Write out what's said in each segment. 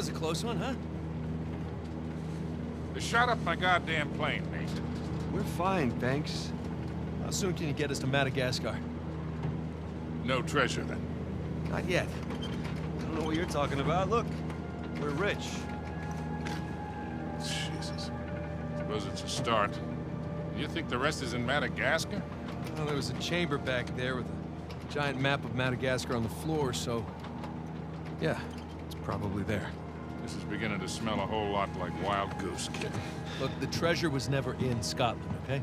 was a close one, huh? They shot up my goddamn plane, Nate. We're fine, thanks. How soon can you get us to Madagascar? No treasure, then. Not yet. I don't know what you're talking about. Look, we're rich. Jesus. Suppose it's a start. You think the rest is in Madagascar? Well, there was a chamber back there with a giant map of Madagascar on the floor, so... yeah, it's probably there. This is beginning to smell a whole lot like Wild Goose, kid. Look, the treasure was never in Scotland, okay?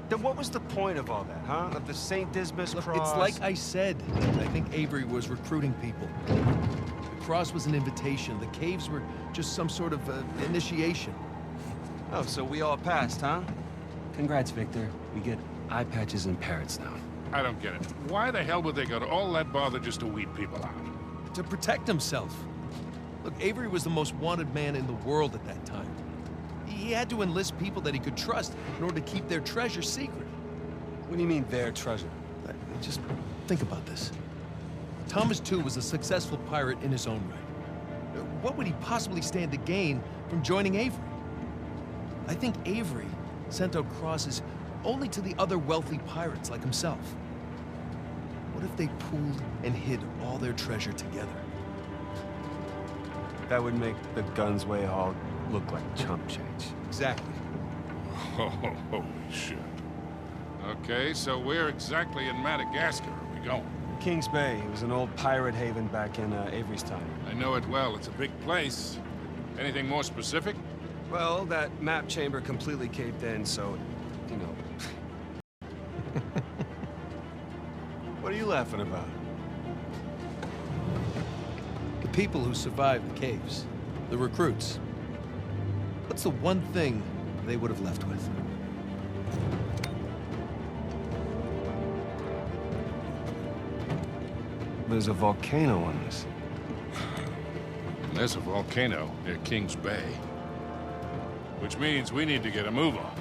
Then what was the point of all that, huh? Of the St. Dismas Look, cross? it's like I said. I think Avery was recruiting people. The cross was an invitation. The caves were just some sort of initiation. Oh, so we all passed, huh? Congrats, Victor. We get eye patches and parrots now. I don't get it. Why the hell would they go to all that bother just to weed people out? To protect himself. Look, Avery was the most wanted man in the world at that time. He had to enlist people that he could trust in order to keep their treasure secret. What do you mean, their treasure? Just think about this. Thomas, too, was a successful pirate in his own right. What would he possibly stand to gain from joining Avery? I think Avery sent out crosses only to the other wealthy pirates like himself. What if they pooled and hid all their treasure together? That would make the Gunsway haul look like chump change. Exactly. Oh, holy shit. Okay, so where exactly in Madagascar are we going? Kings Bay. It was an old pirate haven back in Avery's time. I know it well. It's a big place. Anything more specific? Well, that map chamber completely caved in, so, you know. What are you laughing about? The people who survived the caves. The recruits. What's the one thing they would have left with? There's a volcano on this. There's a volcano near Kings Bay. Which means we need to get a move on.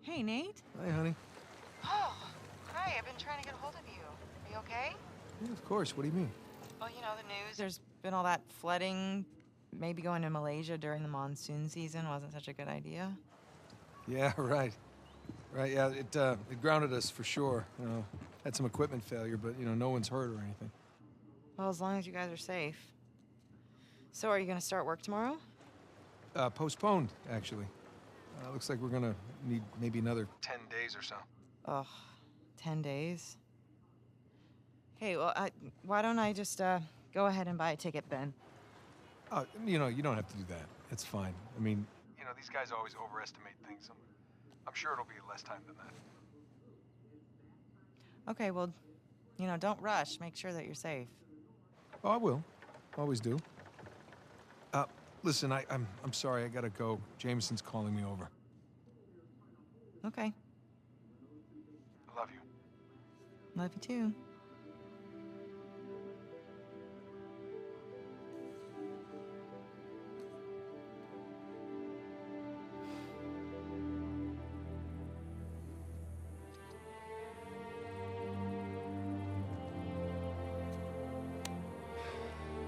Hey, Nate. Hi, honey. Oh, hi. I've been trying to get a hold of you. Are you okay? Yeah, of course. What do you mean? Well, you know, the news. There's been all that flooding. Maybe going to Malaysia during the monsoon season wasn't such a good idea. Yeah, right. Right, yeah, it grounded us for sure. You know, had some equipment failure, but, you know, no one's hurt or anything. Well, as long as you guys are safe. So are you going to start work tomorrow? Postponed, actually. Looks like we're gonna need maybe another 10 days or so. Ugh, 10 days? Hey, well, why don't I just go ahead and buy a ticket then? You know, you don't have to do that. It's fine. I mean, you know, these guys always overestimate things. I'm sure it'll be less time than that. Okay, well, you know, don't rush. Make sure that you're safe. Oh, I will. Always do. Listen, I'm sorry. I gotta go. Jameson's calling me over. Okay. I love you. Love you too.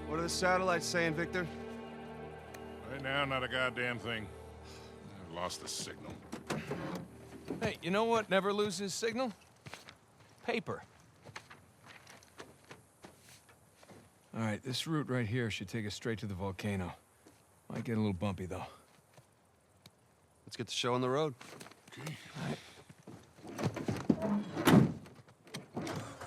What are the satellites saying, Victor? Right now, not a goddamn thing. I've lost the signal. Hey, you know what never loses signal? Paper. All right, this route right here should take us straight to the volcano. Might get a little bumpy, though. Let's get the show on the road. Okay. All right.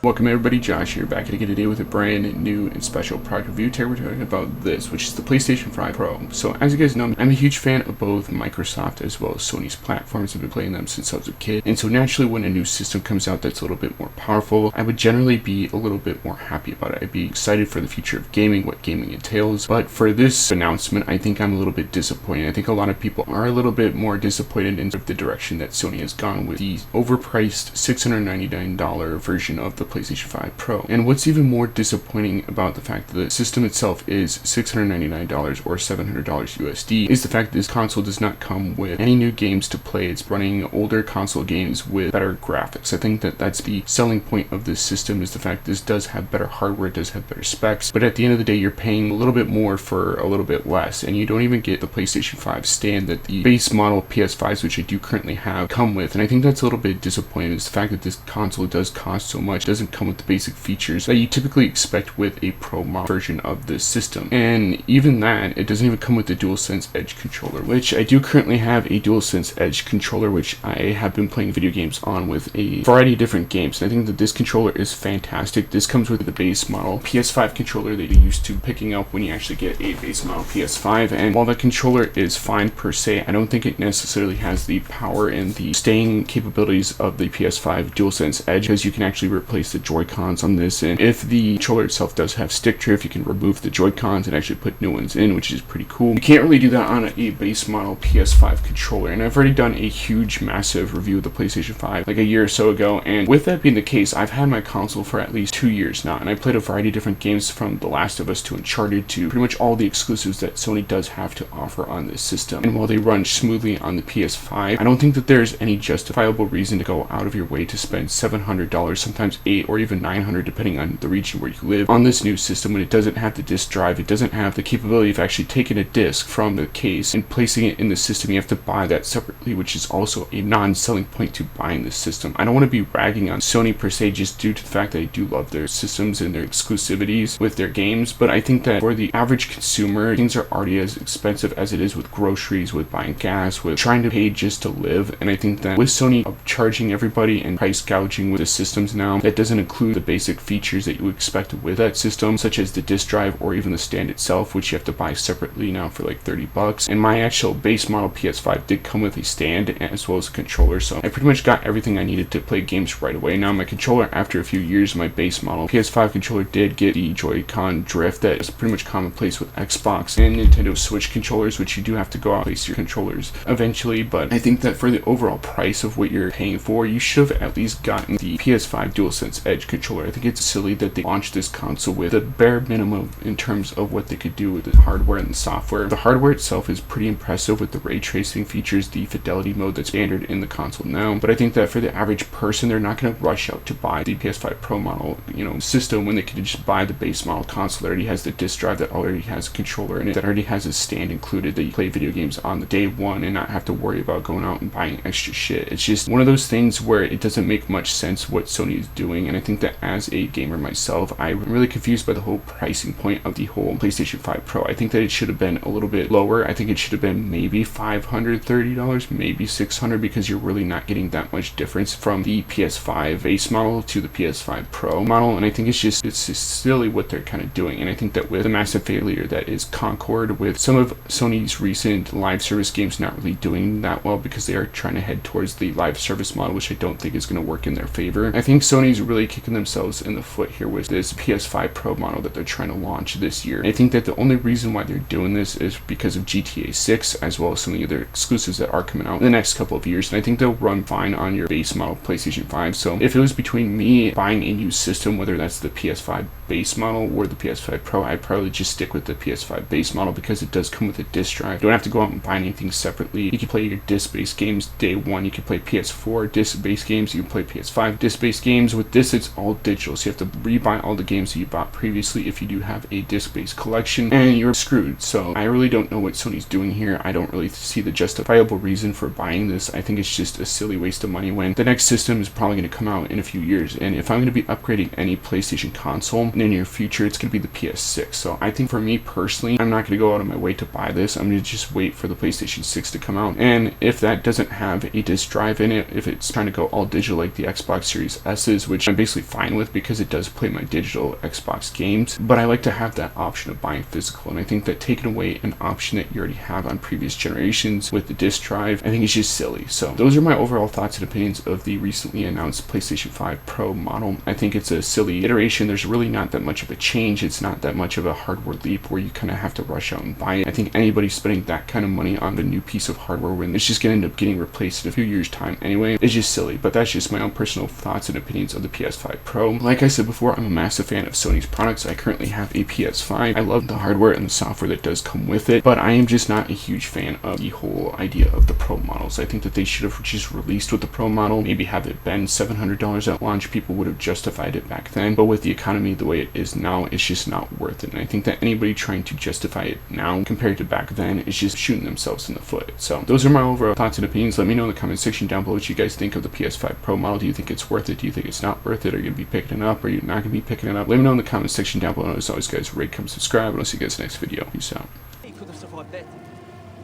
Welcome everybody, Josh here, back again today with a brand new and special product review. Today we're talking about this, which is the PlayStation 5 Pro. So as you guys know, I'm a huge fan of both Microsoft as well as Sony's platforms. I've been playing them since I was a kid. And so naturally when a new system comes out that's a little bit more powerful, I would generally be a little bit more happy about it. I'd be excited for the future of gaming, what gaming entails. But for this announcement, I think I'm a little bit disappointed. I think a lot of people are a little bit more disappointed in the direction that Sony has gone with the overpriced $699 version of the PlayStation 5 Pro. And what's even more disappointing about the fact that the system itself is $699 or $700 USD is the fact that this console does not come with any new games to play. It's running older console games with better graphics. I think that that's the selling point of this system, is the fact that this does have better hardware, it does have better specs, but at the end of the day you're paying a little bit more for a little bit less, and you don't even get the PlayStation 5 stand that the base model PS5s, which I do currently have, come with. And I think that's a little bit disappointing, is the fact that this console does cost so much, doesn't come with the basic features that you typically expect with a Pro model version of this system. And even that, it doesn't even come with the DualSense Edge controller, which I do currently have a DualSense Edge controller, which I have been playing video games on with a variety of different games. And I think that this controller is fantastic. This comes with the base model PS5 controller that you're used to picking up when you actually get a base model PS5. And while the controller is fine per se, I don't think it necessarily has the power and the staying capabilities of the PS5 DualSense Edge, because you can actually replace the Joy-Cons on this. And if the controller itself does have stick drift, you can remove the Joy-Cons and actually put new ones in, which is pretty cool. You can't really do that on a base model PS5 controller. And I've already done a huge, massive review of the PlayStation 5 like a year or so ago. And with that being the case, I've had my console for at least 2 years now, and I played a variety of different games, from The Last of Us to Uncharted to pretty much all the exclusives that Sony does have to offer on this system. And while they run smoothly on the PS5, I don't think that there's any justifiable reason to go out of your way to spend $700, sometimes $800 or even $900 depending on the region where you live, on this new system when it doesn't have the disc drive. It doesn't have the capability of actually taking a disc from the case and placing it in the system. You have to buy that separately, which is also a non-selling point to buying this system. I don't want to be ragging on Sony per se, just due to the fact that I do love their systems and their exclusivities with their games, but I think that for the average consumer, things are already as expensive as it is with groceries, with buying gas, with trying to pay just to live. And I think that with Sony charging everybody and price gouging with the systems now, that doesn't include the basic features that you would expect with that system, such as the disc drive or even the stand itself, which you have to buy separately now for like $30. And my actual base model PS5 did come with a stand as well as a controller, so I pretty much got everything I needed to play games right away. Now my controller, after a few years, my base model PS5 controller did get the Joy-Con drift that is pretty much commonplace with Xbox and Nintendo Switch controllers, which you do have to go out and place your controllers eventually. But I think that for the overall price of what you're paying for, you should have at least gotten the PS5 DualSense Edge controller. I think it's silly that they launched this console with the bare minimum in terms of what they could do with the hardware and the software. The hardware itself is pretty impressive with the ray tracing features, the fidelity mode that's standard in the console now, but I think that for the average person, they're not going to rush out to buy the PS5 Pro model, system, when they could just buy the base model console that already has the disc drive, that already has a controller in it, that already has a stand included, that you play video games on the day one and not have to worry about going out and buying extra shit. It's just one of those things where it doesn't make much sense what Sony is doing. And I think that as a gamer myself, I'm really confused by the whole pricing point of the whole PlayStation 5 Pro. I think that it should have been a little bit lower. I think it should have been maybe $530, maybe $600, because you're really not getting that much difference from the PS5 base model to the PS5 Pro model. And I think it's just silly what they're kind of doing. And I think that with the massive failure that is Concord, with some of Sony's recent live service games not really doing that well because they are trying to head towards the live service model, which I don't think is going to work in their favor. I think Sony's really kicking themselves in the foot here with this PS5 Pro model that they're trying to launch this year. I think that the only reason why they're doing this is because of GTA 6, as well as some of the other exclusives that are coming out in the next couple of years. And I think they'll run fine on your base model PlayStation 5. So if it was between me buying a new system, whether that's the PS5 base model or the PS5 Pro, I'd probably just stick with the PS5 base model because it does come with a disc drive. You don't have to go out and buy anything separately. You can play your disc-based games day one. You can play PS4 disc-based games. You can play PS5 disc-based games. With this, it's all digital, so you have to rebuy all the games that you bought previously if you do have a disc-based collection, and you're screwed. So I really don't know what Sony's doing here. I don't really see the justifiable reason for buying this. I think it's just a silly waste of money when the next system is probably going to come out in a few years. And if I'm going to be upgrading any PlayStation console in the near future, it's going to be the PS6. So I think for me personally, I'm not going to go out of my way to buy this. I'm going to just wait for the PlayStation 6 to come out. And if that doesn't have a disc drive in it, if it's trying to go all digital like the Xbox Series S's, which I'm basically fine with because it does play my digital Xbox games, but I like to have that option of buying physical. And I think that taking away an option that you already have on previous generations with the disc drive, I think it's just silly. So those are my overall thoughts and opinions of the recently announced PlayStation 5 Pro model. I think it's a silly iteration. There's really not that much of a change. It's not that much of a hardware leap where you kind of have to rush out and buy it. I think anybody spending that kind of money on a new piece of hardware when it's just going to end up getting replaced in a few years' time anyway, it's just silly. But that's just my own personal thoughts and opinions of the PS5 Pro. Like I said before, I'm a massive fan of Sony's products. I currently have a PS5. I love the hardware and the software that does come with it, but I am just not a huge fan of the whole idea of the Pro models. I think that they should have just released with the Pro model, maybe have it been $700 at launch. People would have justified it back then, but with the economy the way it is now, it's just not worth it. And I think that anybody trying to justify it now compared to back then is just shooting themselves in the foot. So those are my overall thoughts and opinions. Let me know in the comment section down below what you guys think of the PS5 Pro model. Do you think it's worth it? Do you think it's not worth it? Are you going to be picking it up? Are you not going to be picking it up? Let me know in the comment section down below. As always, guys, rate, comment, subscribe, and I'll see you guys next video. Peace out. He could have survived that.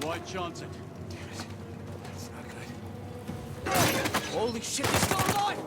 Why chance it? That's not good. Holy shit, he's still alive!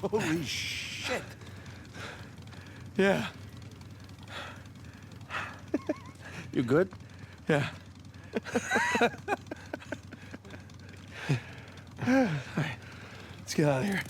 Holy shit. Yeah. You good? Yeah. All right. Let's get out of here.